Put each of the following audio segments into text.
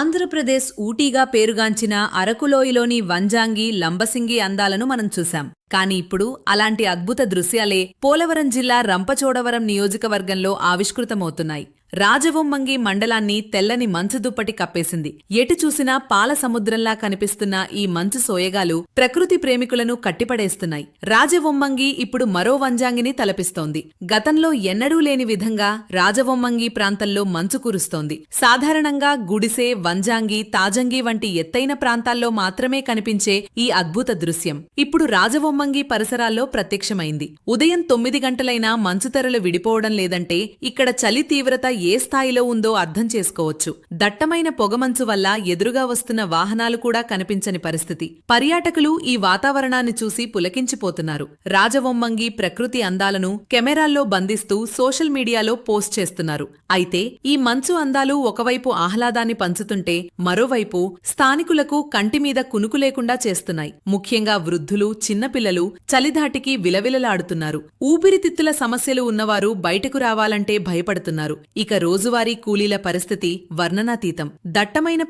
ఆంధ్రప్రదేశ్ ఊటీగా పేరుగాంచిన అరకులోయలోని వంజాంగి లంబసింగి అందాలను మనం చూశాం. కాని ఇప్పుడు అలాంటి అద్భుత దృశ్యాలే పోలవరం జిల్లా రంపచోడవరం నియోజకవర్గంలో ఆవిష్కృతమవుతున్నాయి. రాజవొమ్మంగి మండలాన్ని తెల్లని మంచు దుప్పటి కప్పేసింది. ఎటు చూసినా పాల సముద్రంలా కనిపిస్తున్న ఈ మంచు సోయగాలు ప్రకృతి ప్రేమికులను కట్టిపడేస్తున్నాయి. రాజవొమ్మంగి ఇప్పుడు మరో వంజాంగిని తలపిస్తోంది. గతంలో ఎన్నడూ లేని విధంగా రాజవొమ్మంగి ప్రాంతంలో మంచు కురుస్తోంది. సాధారణంగా గుడిసె, వంజాంగి, తాజంగి వంటి ఎత్తైన ప్రాంతాల్లో మాత్రమే కనిపించే ఈ అద్భుత దృశ్యం ఇప్పుడు రాజవొమ్మంగి పరిసరాల్లో ప్రత్యక్షమైంది. ఉదయం 9 గంటలైనా మంచుతెరలు విడిపోవడం లేదంటే ఇక్కడ చలి తీవ్రత ఏ స్థాయిలో ఉందో అర్థం చేసుకోవచ్చు. దట్టమైన పొగమంచు వల్ల ఎదురుగా వస్తున్న వాహనాలు కూడా కనిపించని పరిస్థితి. పర్యాటకులు ఈ వాతావరణాన్ని చూసి పులకించిపోతున్నారు. రాజవొమ్మంగి ప్రకృతి అందాలను కెమెరాల్లో బంధిస్తూ సోషల్ మీడియాలో పోస్ట్ చేస్తున్నారు. అయితే ఈ మంచు అందాలు ఒకవైపు ఆహ్లాదాన్ని పంచుతుంటే మరోవైపు స్థానికులకు కంటిమీద కునుకు లేకుండా చేస్తున్నాయి. ముఖ్యంగా వృద్ధులు, చిన్నపిల్లలు చలిధాటికి విలవిలలాడుతున్నారు. ఊపిరితిత్తుల సమస్యలు ఉన్నవారు బయటకు రావాలంటే భయపడుతున్నారు. ఇక రోజువారీ కూలీల పరిస్థితి వర్ణనాతీతం. దట్టమైన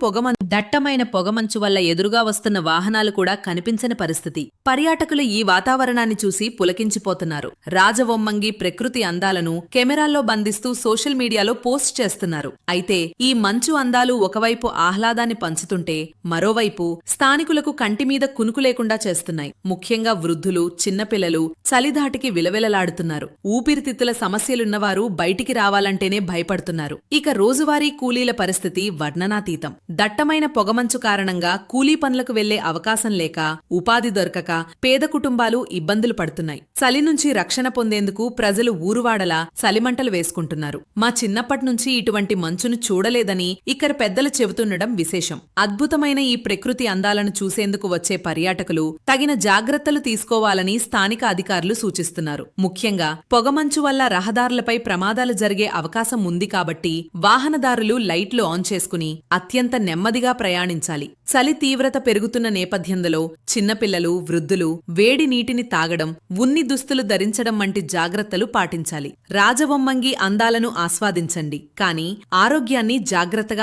పొగమంచు వల్ల ఎదురుగా వస్తున్న వాహనాలు కూడా కనిపించని పరిస్థితి. పర్యాటకులు ఈ వాతావరణాన్ని చూసి పులకించిపోతున్నారు. రాజవొమ్మంగి ప్రకృతి అందాలను కెమెరాల్లో బంధిస్తూ సోషల్ మీడియాలో పోస్ట్ చేస్తున్నారు. అయితే ఈ మంచు అందాలు ఒకవైపు ఆహ్లాదాన్ని పంచుతుంటే మరోవైపు స్థానికులకు కంటిమీద కునుకు లేకుండా చేస్తున్నాయి. ముఖ్యంగా వృద్ధులు, చిన్నపిల్లలు చలిధాటికి విలవిలలాడుతున్నారు. ఊపిరితిత్తుల సమస్యలున్నవారు బయటికి రావాలంటేనే భయపడుతున్నారు. ఇక రోజువారీ కూలీల పరిస్థితి వర్ణనాతీతం. దట్టమైన పొగమంచు కారణంగా కూలీ పనులకు వెళ్లే అవకాశం లేక, ఉపాధి దొరకక పేద కుటుంబాలు ఇబ్బందులు పడుతున్నాయి. చలి నుంచి రక్షణ పొందేందుకు ప్రజలు ఊరువాడలా చలిమంటలు వేసుకుంటున్నారు. మా చిన్నప్పట్నుంచి ఇటువంటి మంచును చూడలేదని ఇక్కడ పెద్దలు చెబుతుండడం విశేషం. అద్భుతమైన ఈ ప్రకృతి అందాలను చూసేందుకు వచ్చే పర్యాటకులు తగిన జాగ్రత్తలు తీసుకోవాలని స్థానిక అధికారులు సూచిస్తున్నారు. ముఖ్యంగా పొగమంచు వల్ల రహదారులపై ప్రమాదాలు జరిగే అవకాశం ఉంది కాబట్టి వాహనదారులు లైట్లు ఆన్ చేసుకుని అత్యంత నెమ్మదిగా ప్రయాణించాలి. చలి తీవ్రత పెరుగుతున్న నేపథ్యంలో చిన్నపిల్లలు, వృద్ధులు వేడి నీటిని తాగడం, ఉన్ని దుస్తులు ధరించడం వంటి జాగ్రత్తలు పాటించాలి. రాజవొమ్మంగి అందాలను ఆస్వాదించండి, కానీ ఆరోగ్యాన్ని జాగ్రత్తగా